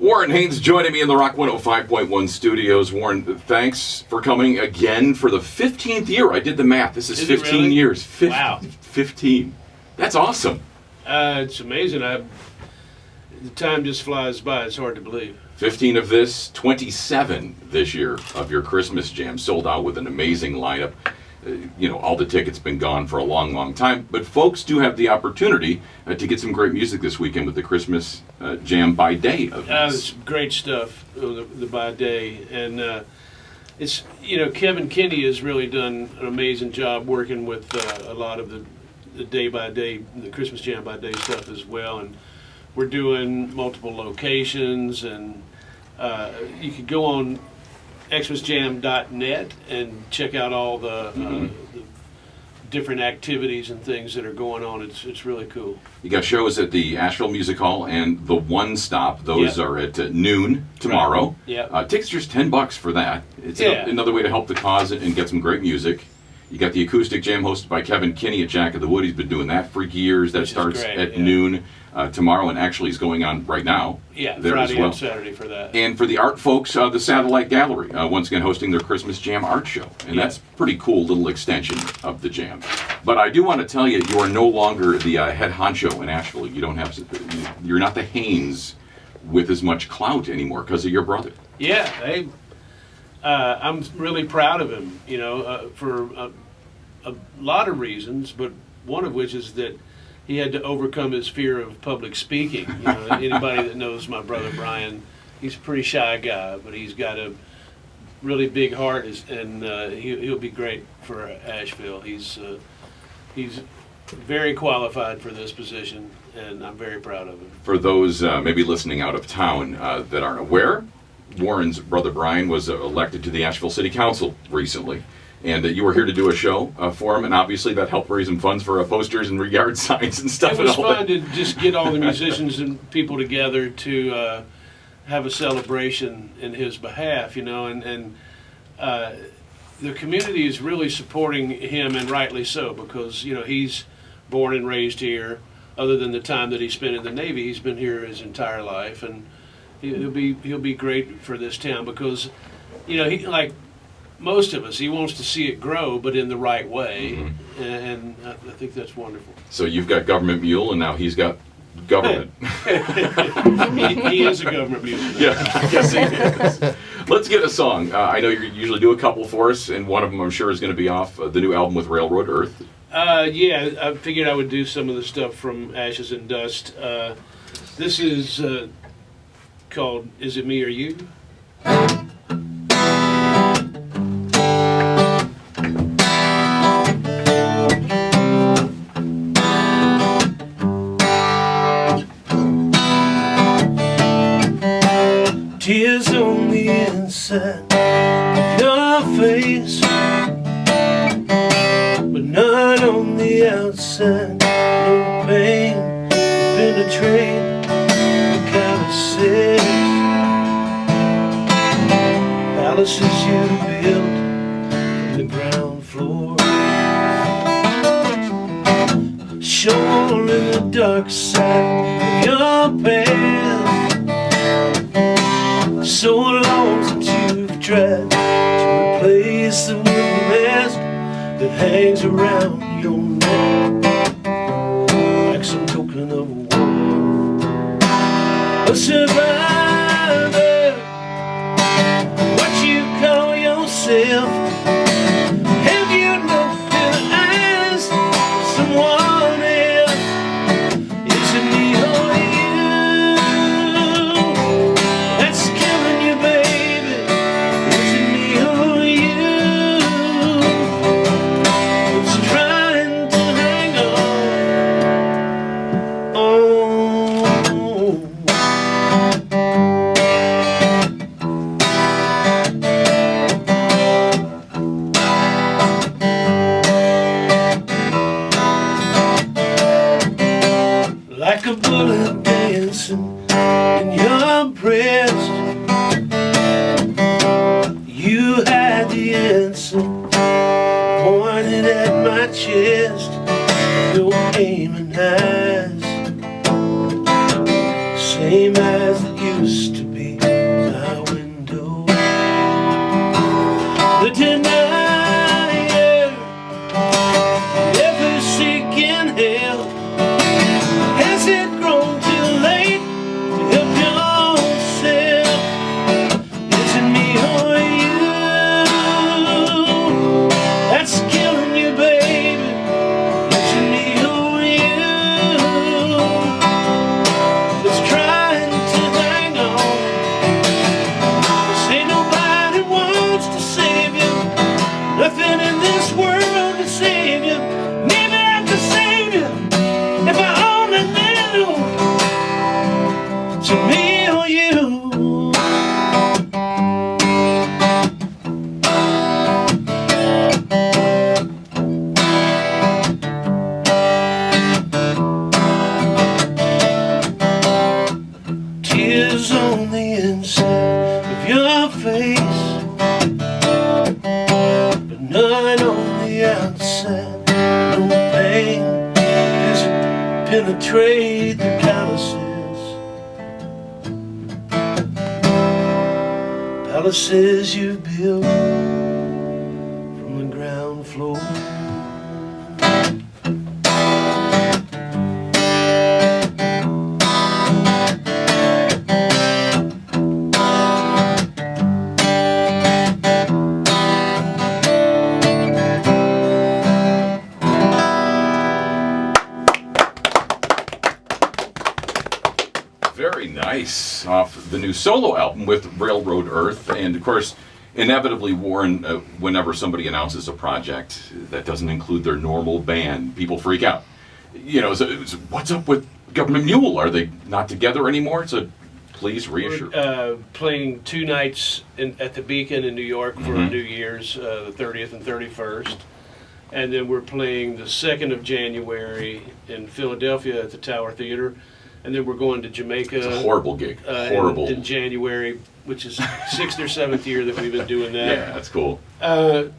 Warren Haynes joining me in the Rock 105.1 studios. Warren, thanks for coming again for the 15th year. I did the math. This is 15 really? years. Wow. 15. That's awesome. It's amazing. The time just flies by. It's hard to believe. 15 of this, 27 this year of your Christmas Jam, sold out with an amazing lineup. All the tickets been gone for a long, long time, but folks do have the opportunity to get some great music this weekend with the Christmas Jam by Day events. It's great stuff, the by day, and it's Kevin Kinney has really done an amazing job working with a lot of the day by day, the Christmas Jam by Day stuff as well, and we're doing multiple locations, and you could go on xmasjam.net and check out all the different activities and things that are going on. It's really cool. You got shows at the Asheville Music Hall and the One Stop. Those are at noon tomorrow. Right. Yeah. Tickets just $10 for that. It's another way to help the cause and get some great music. You got the acoustic jam hosted by Kevin Kinney at Jack of the Wood. He's been doing that for years. That starts at noon tomorrow, and actually is going on right now. Yeah, Friday and Saturday for that. And for the art folks, the Satellite Gallery, once again hosting their Christmas Jam art show. And that's a pretty cool little extension of the jam. But I do want to tell you, you are no longer the head honcho in Asheville. You don't have you're not the Haynes with as much clout anymore because of your brother. Yeah, I'm really proud of him, for a lot of reasons, but one of which is that he had to overcome his fear of public speaking. Anybody that knows my brother Brian, he's a pretty shy guy, but he's got a really big heart, and he'll be great for Asheville. He's very qualified for this position, and I'm very proud of him. For those maybe listening out of town that aren't aware, Warren's brother Brian was elected to the Asheville City Council recently, and you were here to do a show for him, and obviously that helped raise some funds for posters and yard signs and stuff. It was fun to just get all the musicians and people together to have a celebration in his behalf, and the community is really supporting him, and rightly so, because he's born and raised here. Other than the time that he spent in the Navy, he's been here his entire life, and he'll be great for this town because, he, like most of us, he wants to see it grow, but in the right way, and I think that's wonderful. So you've got government mule, and now he's got government. he is a government mule. Yeah, I guess he is. Let's get a song. I know you usually do a couple for us, and one of them I'm sure is going to be off the new album with Railroad Earth. Yeah, I figured I would do some of the stuff from Ashes and Dust. This is called Is It Me or You? Tears on the inside of your face, but not on the outside. No pain to penetrate the calluses. Palaces you built from the ground floor, shore in the dark side of your past. So long since you've tried to replace the wooden mask that hangs around your neck like some token of war. A survivor, what you call yourself. Have you looked in the eyes of someone else? Is it me or you that's killing you, baby? Is it me or you that's trying to hang on? Oh, like a bullet dancing in your breast, you had the answer pointed at my chest. Your aiming eyes, same eyes that used to be on the inside of your face, but none on the outside. No pain doesn't penetrate the calluses. Palaces you built from the ground floor. Very nice. Off the new solo album with Railroad Earth. And of course, inevitably, Warren, whenever somebody announces a project that doesn't include their normal band, people freak out. You know, so what's up with Government Mule? Are they not together anymore? So please reassure. We're playing 2 nights at the Beacon in New York for New Year's, the 30th and 31st. And then we're playing the 2nd of January in Philadelphia at the Tower Theater. And then we're going to Jamaica. It's a horrible gig. Horrible. In January, which is 6th or 7th year that we've been doing that. Yeah, that's cool. And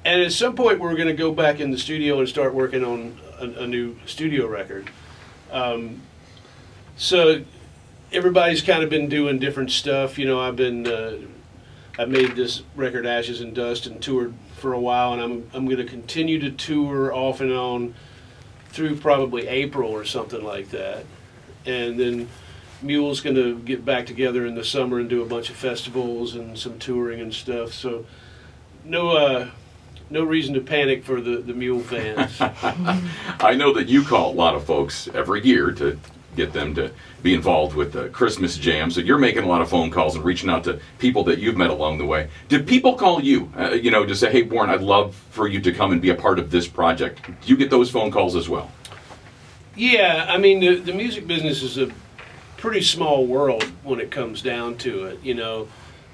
at some point, we're going to go back in the studio and start working on a new studio record. So everybody's kind of been doing different stuff. You know, I've made this record Ashes and Dust and toured for a while, and I'm going to continue to tour off and on through probably April or something like that. And then Mule's going to get back together in the summer and do a bunch of festivals and some touring and stuff. So no reason to panic for the Mule fans. I know that you call a lot of folks every year to get them to be involved with the Christmas jam. So you're making a lot of phone calls and reaching out to people that you've met along the way. Did people call you, to say, hey, Warren, I'd love for you to come and be a part of this project? Do you get those phone calls as well? Yeah, I mean, the music business is a pretty small world when it comes down to it. You know,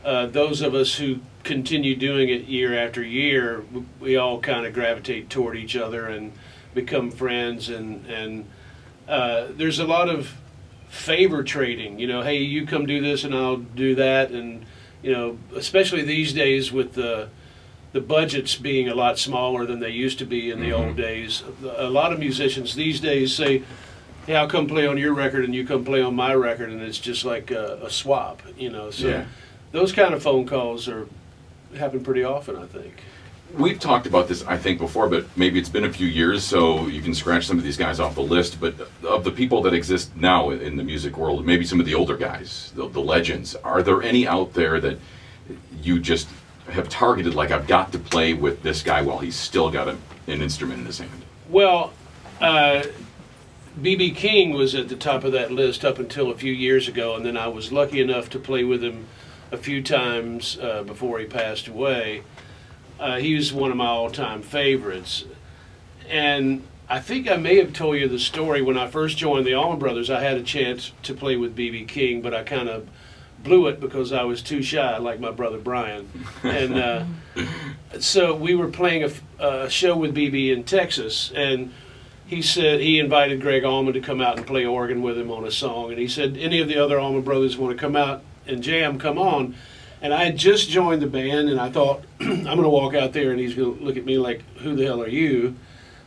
those of us who continue doing it year after year, we all kind of gravitate toward each other and become friends. And there's a lot of favor trading. You know, hey, you come do this and I'll do that. And, you know, especially these days with the budgets being a lot smaller than they used to be in the old days. A lot of musicians these days say, hey, I'll come play on your record and you come play on my record, and it's just like a swap, you know. So those kind of phone calls happen pretty often, I think. We've talked about this, I think, before, but maybe it's been a few years, so you can scratch some of these guys off the list. But of the people that exist now in the music world, maybe some of the older guys, the legends, are there any out there that you just have targeted, like, I've got to play with this guy while he's still got an instrument in his hand? Well, B.B. King was at the top of that list up until a few years ago, and then I was lucky enough to play with him a few times before he passed away. He was one of my all-time favorites. And I think I may have told you the story when I first joined the Allman Brothers. I had a chance to play with B.B. King, but I kind of blew it because I was too shy, like my brother Brian. And so we were playing a show with B.B. in Texas, and he said he invited Greg Allman to come out and play organ with him on a song. And he said, any of the other Allman Brothers want to come out and jam, come on. And I had just joined the band, and I thought, I'm going to walk out there and he's going to look at me like, who the hell are you?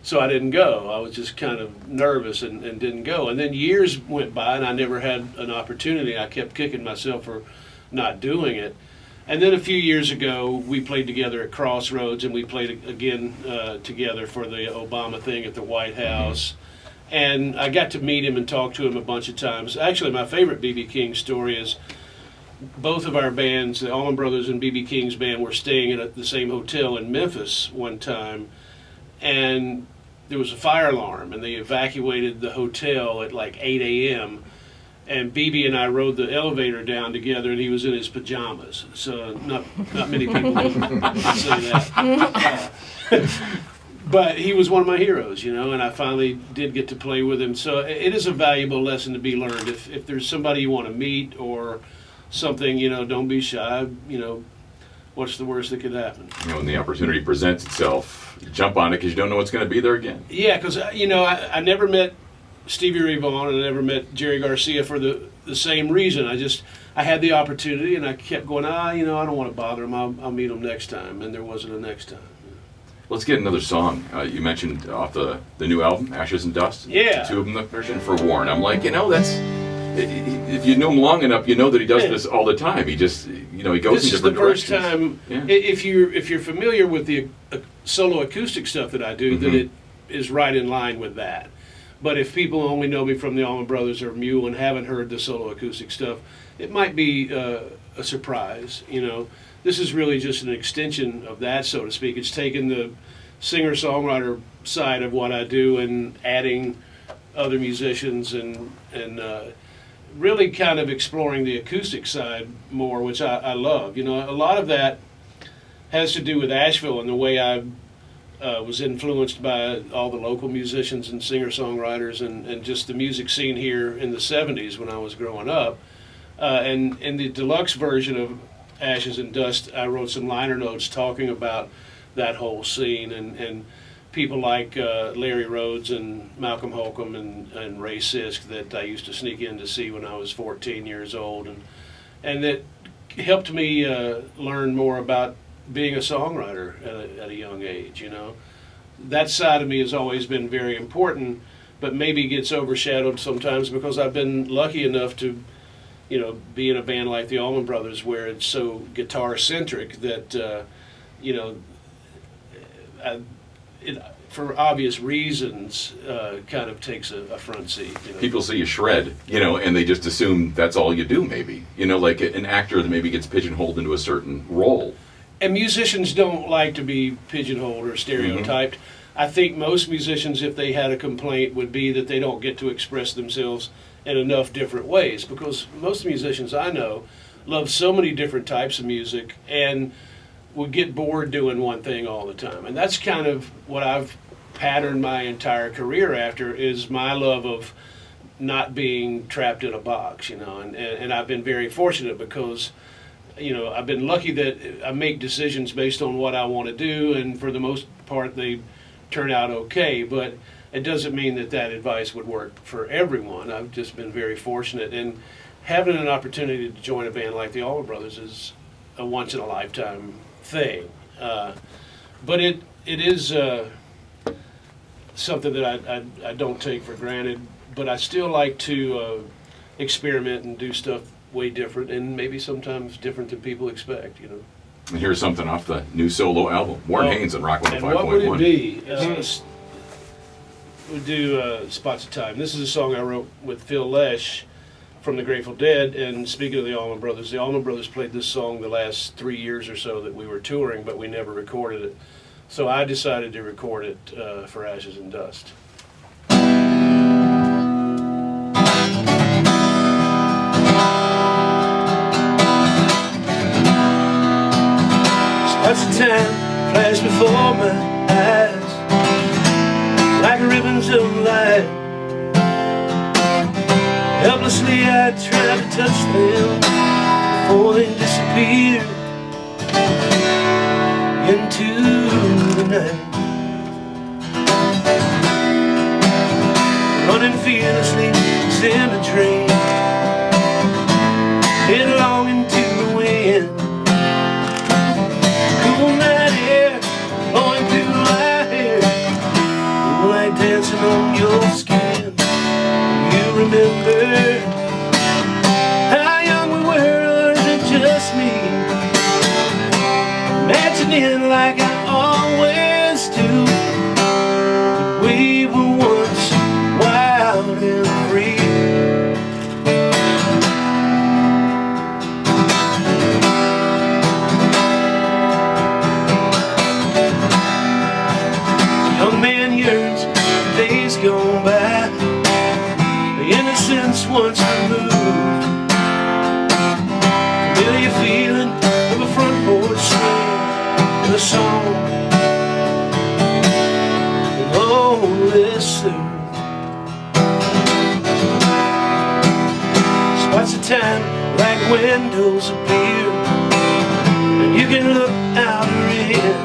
So I didn't go. I was just kind of nervous and didn't go. And then years went by, and I never had an opportunity. I kept kicking myself for not doing it. And then a few years ago, we played together at Crossroads, and we played again together for the Obama thing at the White House. And I got to meet him and talk to him a bunch of times. Actually, my favorite B.B. King story is both of our bands, the Allman Brothers and B.B. King's band, were staying at the same hotel in Memphis one time. And there was a fire alarm, and they evacuated the hotel at like 8 a.m., and BB and I rode the elevator down together, and he was in his pajamas. So not many people would say that. But he was one of my heroes, you know, and I finally did get to play with him. So it is a valuable lesson to be learned. If there's somebody you want to meet or something, you know, don't be shy. You know, what's the worst that could happen? You know, when the opportunity presents itself, jump on it because you don't know what's going to be there again. Yeah, because, you know, I never met Stevie Ray Vaughan, and I never met Jerry Garcia for the same reason. I had the opportunity, and I kept going, I don't want to bother them. I'll meet them next time. And there wasn't a next time. Let's get another song. You mentioned off the new album, Ashes and Dust. Yeah. The two of them, the version for Warren. I'm like, that's, if you know him long enough, you know that he does this all the time. He just, he goes This in is the different first directions. time, Yeah. if you're familiar with the solo acoustic stuff that I do, then it is right in line with that. But if people only know me from the Allman Brothers or Mule and haven't heard the solo acoustic stuff, it might be a surprise. This is really just an extension of that, so to speak. It's taken the singer-songwriter side of what I do and adding other musicians and really kind of exploring the acoustic side more, which I love. A lot of that has to do with Asheville and the way I was influenced by all the local musicians and singer-songwriters and just the music scene here in the 70s when I was growing up. And in the deluxe version of Ashes and Dust, I wrote some liner notes talking about that whole scene and people like Larry Rhodes and Malcolm Holcomb and Ray Sisk that I used to sneak in to see when I was 14 years old. And that helped me learn more about being a songwriter at a young age. That side of me has always been very important, but maybe gets overshadowed sometimes because I've been lucky enough to be in a band like the Allman Brothers where it's so guitar centric that it, for obvious reasons, kind of takes a front seat. People see you shred, and they just assume that's all you do, maybe. Like an actor that maybe gets pigeonholed into a certain role. And musicians don't like to be pigeonholed or stereotyped. I think most musicians, if they had a complaint, would be that they don't get to express themselves in enough different ways, because most musicians I know love so many different types of music and would get bored doing one thing all the time. And that's kind of what I've patterned my entire career after, is my love of not being trapped in a box, and I've been very fortunate because I've been lucky that I make decisions based on what I want to do, and for the most part they turn out okay, but it doesn't mean that advice would work for everyone. I've just been very fortunate, and having an opportunity to join a band like the Allman Brothers is a once-in-a-lifetime thing. But it is something that I don't take for granted, but I still like to experiment and do stuff way different, and maybe sometimes different than people expect. And here's something off the new solo album, Warren Haynes and Rock 105.1. And what would it be? We do Spots of Time. This is a song I wrote with Phil Lesh from the Grateful Dead. And speaking of the Allman Brothers played this song the last 3 years or so that we were touring, but we never recorded it. So I decided to record it for Ashes and Dust. Spots of time flash before my eyes like ribbons of light. Helplessly I try to touch them before they disappear into the night. Running fearlessly, cemetery, headlong into the wind. Cool night air blowing through my hair, moonlight dancing on your skin. You remember how young we were, or is it just me? Imagining like I always do, that we were once wild and free. Young man yearns for days gone by, the innocence once removed, familiar feeling of a front porch swing and a song, and all this soon. Spots of time like windows appear, and you can look out or in,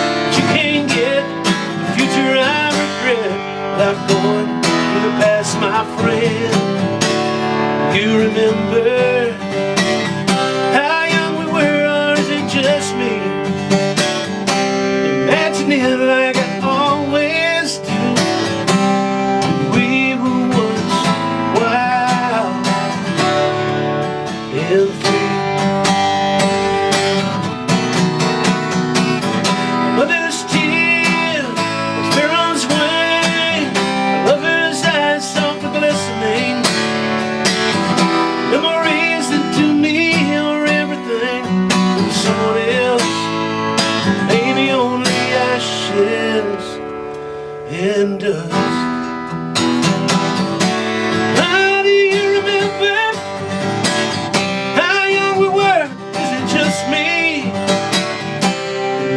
but you can't get the future I regret without going to the past, my friend. You remember how young we were, or is it just me? Imagine it like I always do. We were once wild and free. Mother's tears, a sparrow's wing, a lover's eyes softly glistening. Memories that to me are everything. To someone else, maybe only ashes and dust. How do you remember how young we were? Is it just me?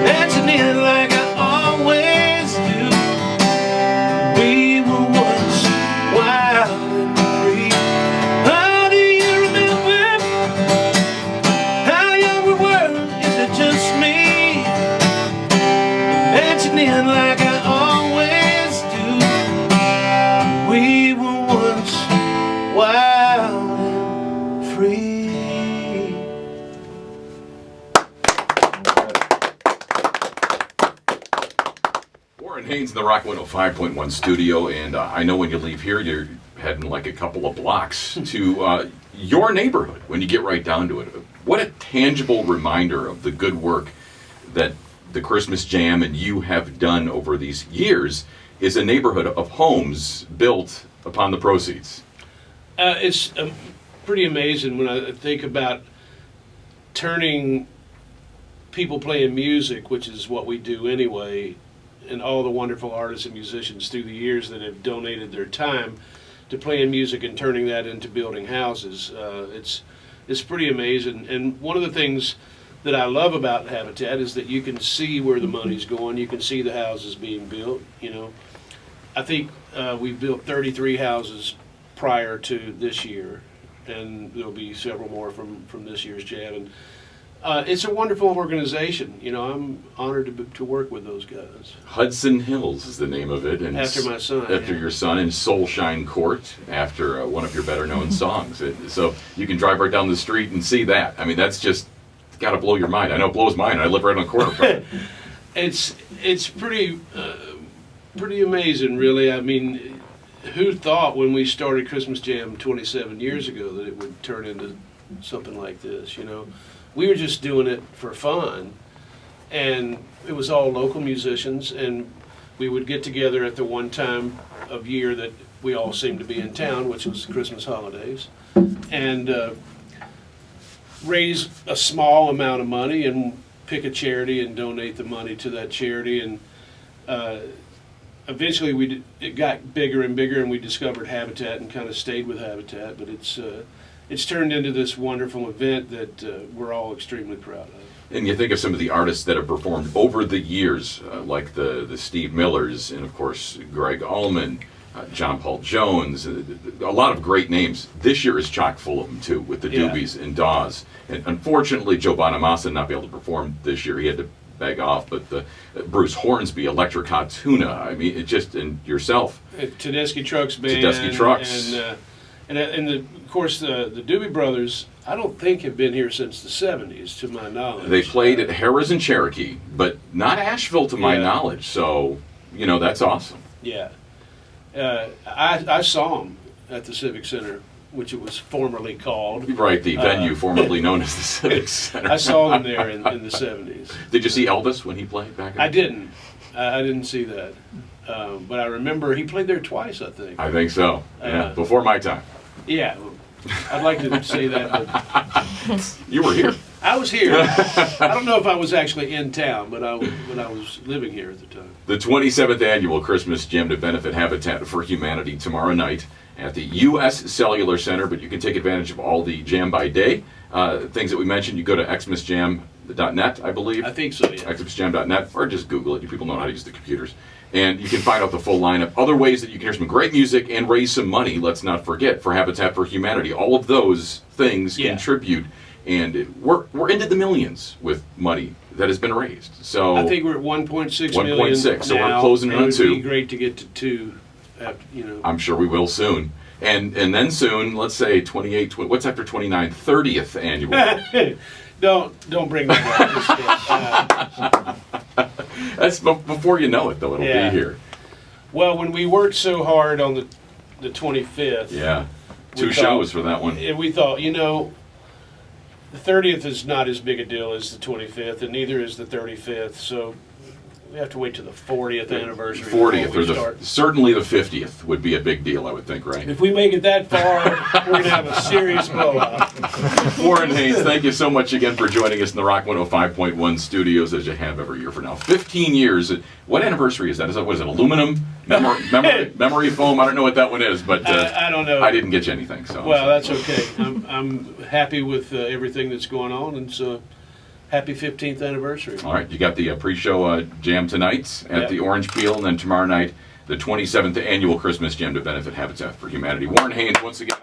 Imagine it like I always do. We were once wild and free. How do you remember how young we were? Is it just me? Imagine it like I always do. We were once wild and free. Warren Haynes in the Rock 105.1 studio, and I know when you leave here, you're heading like a couple of blocks to your neighborhood when you get right down to it. What a tangible reminder of the good work that the Christmas Jam and you have done over these years is a neighborhood of homes built upon the proceeds. It's pretty amazing when I think about turning people playing music, which is what we do anyway, and all the wonderful artists and musicians through the years that have donated their time to playing music and turning that into building houses. It's pretty amazing. And one of the things that I love about Habitat is that you can see where the money's going. You can see the houses being built. You know, I think we built 33 houses prior to this year, and there'll be several more from this year's jam. And it's a wonderful organization. You know, I'm honored to work with those guys. Hudson Hills is the name of it, and After my son, after yeah. your son, and Soulshine Court after one of your better-known songs. So you can drive right down the street and see that. I mean, that's just got to blow your mind. I know it blows mine. I live right on the corner from it. It's pretty amazing, really. I mean, who thought when we started Christmas Jam 27 years ago that it would turn into something like this? You know, we were just doing it for fun, and it was all local musicians, and we would get together at the one time of year that we all seemed to be in town, which was the Christmas holidays, and raise a small amount of money and pick a charity and donate the money to that charity. And eventually it got bigger and bigger, and we discovered Habitat and kind of stayed with Habitat. But it's turned into this wonderful event that we're all extremely proud of. And you think of some of the artists that have performed over the years, like the Steve Millers, and of course Greg Allman, John Paul Jones, a lot of great names. This year is chock full of them too, with the Doobies and Dawes. And unfortunately, Joe Bonamassa not be able to perform this year. He had to beg off. But Bruce Hornsby, Electric Hot Tuna, I mean, it just, and yourself. Tedeschi Trucks Band. Tedeschi Trucks. And of course, the Doobie Brothers, I don't think have been here since the 70s, to my knowledge. They played at Harrah's and Cherokee, but not Asheville, to my knowledge. So, you know, that's awesome. Yeah. I saw them at the Civic Center, which it was formerly called. Right, the venue formerly known as the Civic Center. I saw them there in the 70s. Did you see Elvis when he played back in I didn't. I didn't see that. But I remember he played there twice, I think. I think so. Yeah, before my time. Yeah. I'd like to say that, but You were here. I was here. I don't know if I was actually in town, but I was living here at the time. The 27th annual Christmas Jam to benefit Habitat for Humanity tomorrow night at the U.S. Cellular Center, but you can take advantage of all the Jam by Day things that we mentioned. You go to xmasjam.net, I believe. I think so, yeah. xmasjam.net, or just Google it. You people know how to use the computers. And you can find out the full lineup. Other ways that you can hear some great music and raise some money, let's not forget, for Habitat for Humanity. All of those things contribute. And we're into the millions with money that has been raised. So I think we're at 1.6 million 1.6. So now. we're closing in on 2. It would be great to get to 2. I'm sure we will soon. And then soon, let's say 28, what's after 29? 30th annual. Don't bring that up. That's before you know it, though. It'll Yeah. be here. Well, when we worked so hard on the 25th, Yeah. We Two thought- shows for that one. and we thought, you know, the 30th is not as big a deal as the 25th, and neither is the 35th. So we have to wait till the 40th anniversary. before 40th we or start. certainly the 50th would be a big deal, I would think, right? If we make it that far, we're gonna have a serious blowout. Warren Haynes, thank you so much again for joining us in the Rock 105.1 studios as you have every year for now. 15 years. What anniversary is that? What is it, aluminum? Memory foam? I don't know what that one is, but I don't know. I didn't get you anything. So Well, that's okay. I'm happy with everything that's going on, and so happy 15th anniversary. all right, you got the pre-show jam tonight at Yep. the Orange Peel, and then tomorrow night, the 27th annual Christmas jam to benefit Habitat for Humanity. Warren Haynes, once again.